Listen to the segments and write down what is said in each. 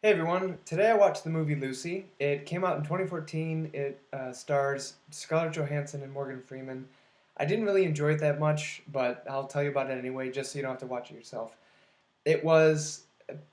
Hey everyone, today I watched the movie Lucy. It came out in 2014. It stars Scarlett Johansson and Morgan Freeman. I didn't really enjoy it that much, but I'll tell you about it anyway, just so you don't have to watch it yourself. It was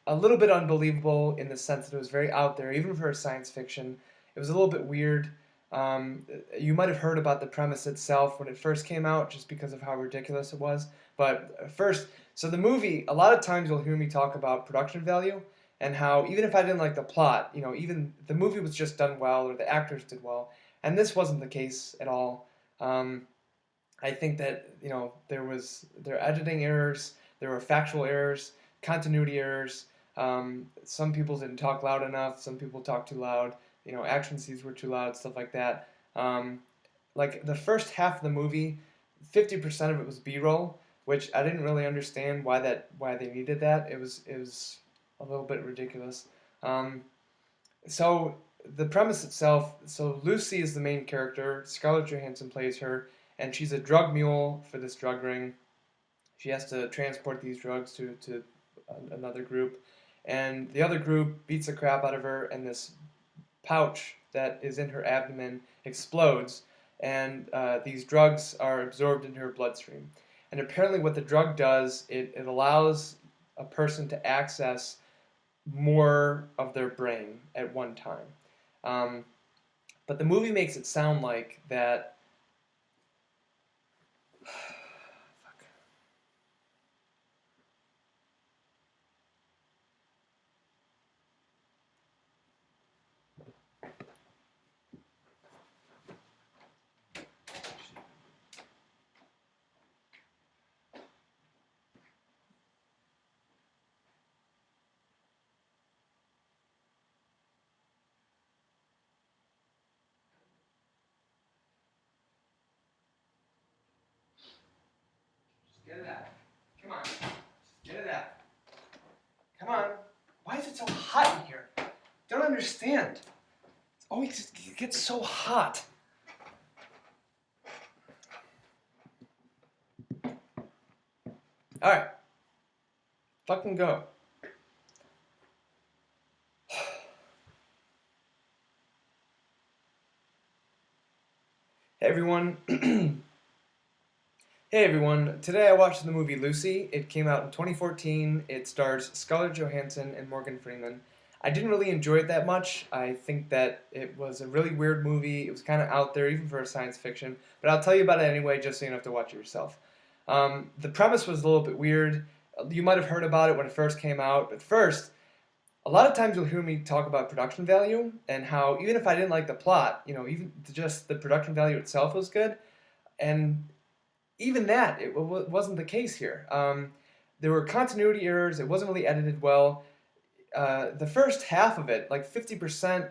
a little bit unbelievable in the sense that it was very out there, even for science fiction. It was a little bit weird. Um, you might have heard about the premise itself when it first came out, just because of how ridiculous it was. But first, so the movie, a lot of times you'll hear me talk about production value and how even if I didn't like the plot, even the movie was just done well or the actors did well, and this wasn't the case at all. Um, I think that there were editing errors, there were factual errors, continuity errors. Some people didn't talk loud enough. Some people talked too loud. Action scenes were too loud, stuff like that. Like the first half of the movie, 50% of it was B-roll, which I didn't really understand why they needed that. It was a little bit ridiculous. Um, so the premise itself, so Lucy is the main character. Scarlett Johansson plays her, and she's a drug mule for this drug ring. She has to transport these drugs to another group, and the other group beats the crap out of her, and this pouch that is in her abdomen explodes, and these drugs are absorbed into her bloodstream. And apparently, what the drug does, it allows a person to access more of their brain at one time. Um, but the movie makes it sound like that. Just get it out. Come on. Just get it out. Come on. Why is it so hot in here? Don't understand. It gets so hot. All right. Fucking go. Hey everyone. Hey everyone. Today I watched the movie Lucy. It came out in 2014. It stars Scarlett Johansson and Morgan Freeman. I didn't really enjoy it that much. I think that it was a really weird movie. It was kind of out there, even for a science fiction. But I'll tell you about it anyway, just so you don't have to watch it yourself. The premise was a little bit weird. You might have heard about it when it first came out. But first, a lot of times you'll hear me talk about production value and how even if I didn't like the plot, even just the production value itself was good. And even that, wasn't the case here. There were continuity errors. It wasn't really edited well. The first half of it, like 50%,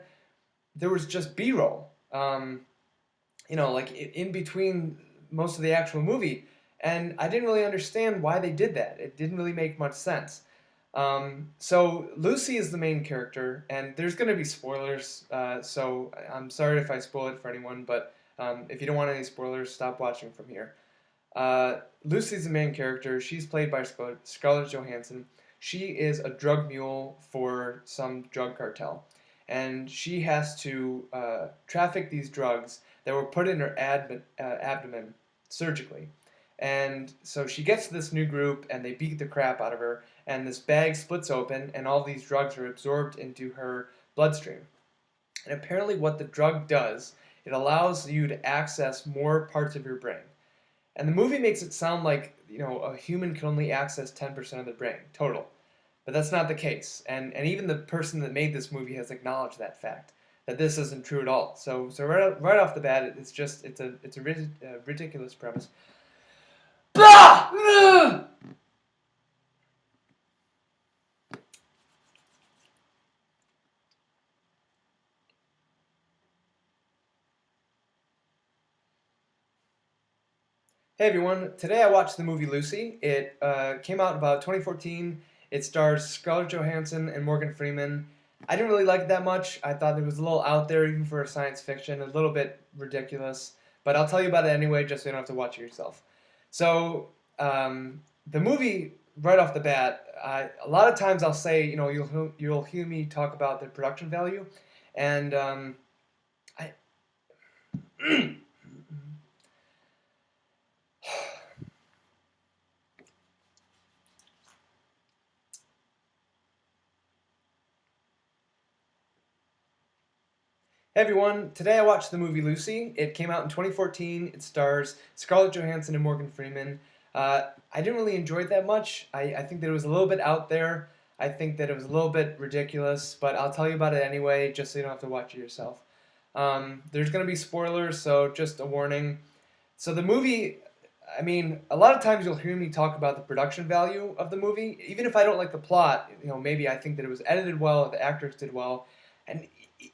there was just B-roll. Like in between most of the actual movie, and I didn't really understand why they did that. It didn't really make much sense. So Lucy is the main character, and there's going to be spoilers. So I'm sorry if I spoil it for anyone, but if you don't want any spoilers, stop watching from here. Lucy's the main character. She's played by Scarlett Johansson. She is a drug mule for some drug cartel, and she has to traffic these drugs that were put in her abdomen surgically. And so she gets to this new group, and they beat the crap out of her, and this bag splits open, and all these drugs are absorbed into her bloodstream. And apparently, what the drug does, it allows you to access more parts of your brain. And the movie makes it sound like, a human can only access 10% of the brain total. But that's not the case. And even the person that made this movie has acknowledged that fact, that this isn't true at all. So right off the bat, it's a ridiculous premise. Blah! Hey everyone, today I watched the movie Lucy. It came out about 2014. It stars Scarlett Johansson and Morgan Freeman. I didn't really like it that much. I thought it was a little out there even for a science fiction, a little bit ridiculous. But I'll tell you about it anyway, just so you don't have to watch it yourself. So the movie right off the bat, a lot of times I'll say, you'll hear me talk about the production value, and I. Hey everyone, today I watched the movie Lucy. It came out in 2014. It stars Scarlett Johansson and Morgan Freeman. I didn't really enjoy it that much. I think that it was a little bit out there. I think that it was a little bit ridiculous, but I'll tell you about it anyway, just so you don't have to watch it yourself. There's going to be spoilers, so just a warning. So the movie, I mean, a lot of times you'll hear me talk about the production value of the movie, even if I don't like the plot. Maybe I think that it was edited well, the actors did well, and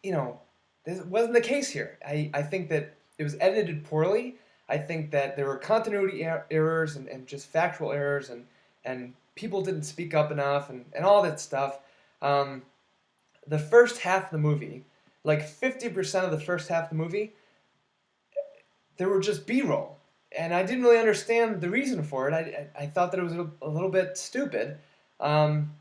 you know, this wasn't the case here. I think that it was edited poorly. I think that there were continuity errors and just factual errors, and people didn't speak up enough, and all that stuff. Um, the first half of the movie, like 50% of the first half of the movie, there were just B-roll, and I didn't really understand the reason for it. I thought that it was a little bit stupid. Um,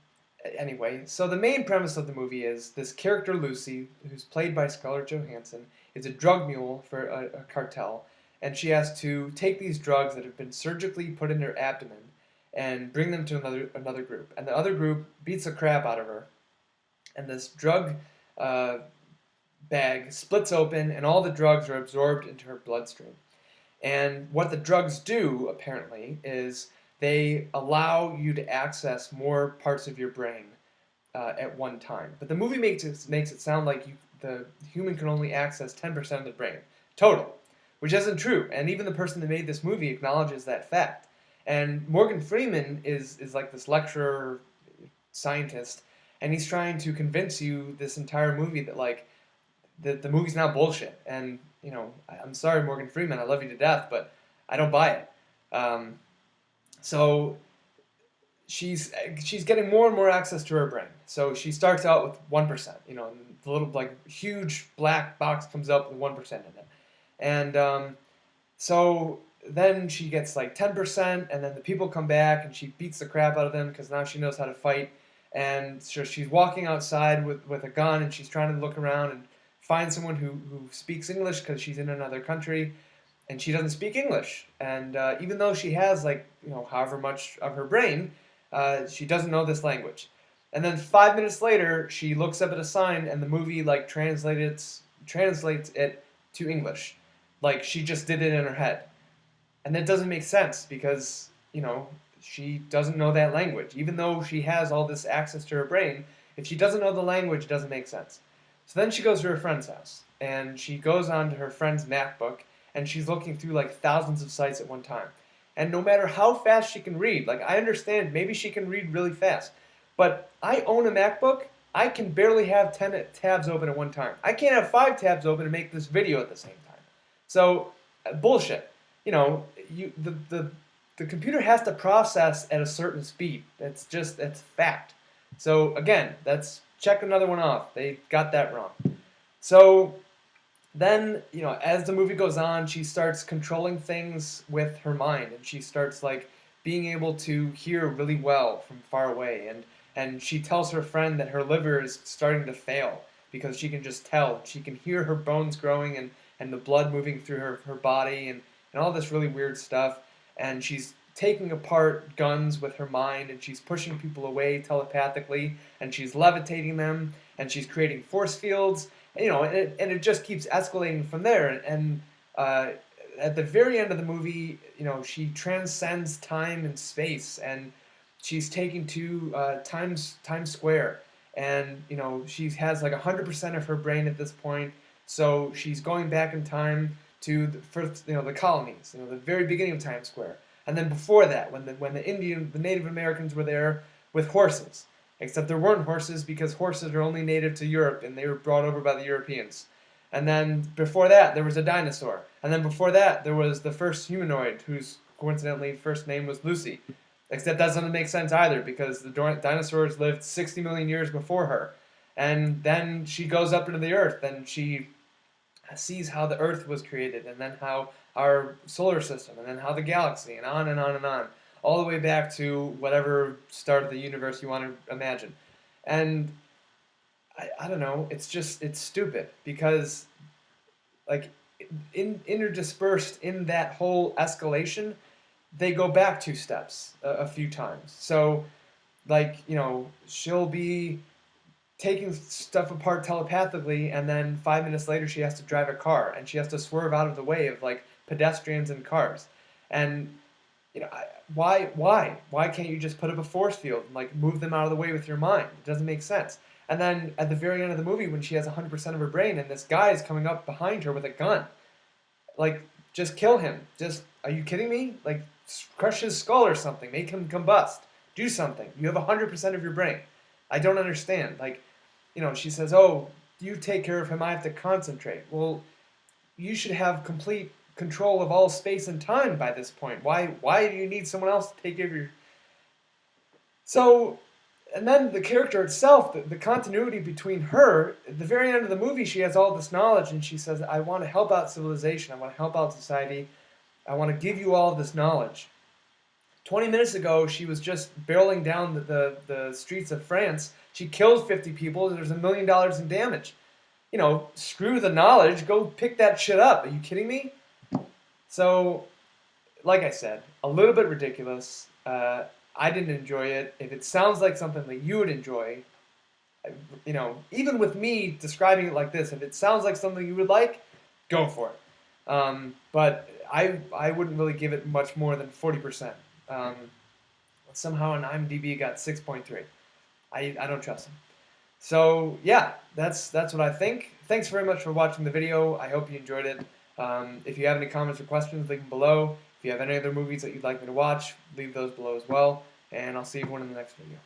anyway, so the main premise of the movie is this character Lucy, who's played by Scarlett Johansson, is a drug mule for a cartel, and she has to take these drugs that have been surgically put in her abdomen and bring them to another group, and the other group beats the crap out of her, and this drug uh, bag splits open, and all the drugs are absorbed into her bloodstream. And what the drugs do, apparently, is they allow you to access more parts of your brain at one time. But the movie makes it sound like the human can only access 10% of the brain total, which isn't true. And even the person that made this movie acknowledges that fact. And Morgan Freeman is like this lecturer, scientist, and he's trying to convince you this entire movie that like the movie's not bullshit. And I'm sorry, Morgan Freeman, I love you to death, but I don't buy it. Um, so she's getting more and more access to her brain. So she starts out with 1%. And the little like huge black box comes up with 1% in it, and so then she gets like 10%, and then the people come back and she beats the crap out of them because now she knows how to fight. And so she's walking outside with a gun, and she's trying to look around and find someone who speaks English because she's in another country, and she doesn't speak English. And even though she has like however much of her brain, she doesn't know this language. And then 5 minutes later, she looks up at a sign, and the movie like translates it to English, like she just did it in her head. And that doesn't make sense because she doesn't know that language, even though she has all this access to her brain. If she doesn't know the language, it doesn't make sense. So then she goes to her friend's house, and she goes on to her friend's MacBook, and she's looking through like thousands of sites at one time. And no matter how fast she can read, like I understand maybe she can read really fast, but I own a MacBook. I can barely have 10 tabs open at one time. I can't have 5 tabs open and make this video at the same time. So, bullshit. The computer has to process at a certain speed. That's fact. So again, that's check another one off. They got that wrong. So then, as the movie goes on, she starts controlling things with her mind, and she starts like being able to hear really well from far away, and she tells her friend that her liver is starting to fail because she can just tell. She can hear her bones growing and the blood moving through her body and all this really weird stuff. And she's taking apart guns with her mind, and she's pushing people away telepathically, and she's levitating them, and she's creating force fields, and it just keeps escalating from there. And at the very end of the movie, she transcends time and space, and she's taken to Times Square, and she has like 100% of her brain at this point. So she's going back in time to the colonies, the very beginning of Times Square. And then before that, when the Native Americans were there with horses, except there weren't horses because horses are only native to Europe and they were brought over by the Europeans. And then before that, there was a dinosaur. And then before that, there was the first humanoid whose coincidentally first name was Lucy. Except that doesn't make sense either because the dinosaurs lived 60 million years before her. And then she goes up into the earth and she sees how the Earth was created, and then how our solar system, and then how the galaxy, and on and on and on. all the way back to whatever start of the universe you want to imagine. And I don't know, it's stupid because like interdispersed in that whole escalation, they go back 2 steps a few times. So like, she'll be taking stuff apart telepathically, and then 5 minutes later she has to drive a car and she has to swerve out of the way of like pedestrians and cars. And why can't you just put up a force field and like move them out of the way with your mind? It doesn't make sense. And then at the very end of the movie, when she has 100% of her brain and this guy is coming up behind her with a gun, like, just kill him. Just, are you kidding me? Like, crush his skull or something. Make him combust. Do something. You have 100% of your brain. I don't understand. Like, she says, oh, you take care of him, I have to concentrate. Well, you should have complete control of all space and time by this point. Why do you need someone else to take care of your... So, and then the character itself, the continuity between her, at the very end of the movie, she has all this knowledge, and she says, I want to help out civilization, I want to help out society, I want to give you all of this knowledge. 20 minutes ago, she was just barreling down the streets of France. She killed 50 people, and there's $1 million in damage. Screw the knowledge, go pick that shit up. Are you kidding me? So, like I said, a little bit ridiculous. I didn't enjoy it. If it sounds like something that you would enjoy, even with me describing it like this, if it sounds like something you would like, go for it. But I wouldn't really give it much more than 40%. Somehow on IMDb it got 6.3. I don't trust him. So yeah, that's what I think. Thanks very much for watching the video. I hope you enjoyed it. If you have any comments or questions, leave them below. If you have any other movies that you'd like me to watch, leave those below as well. And I'll see everyone in the next video.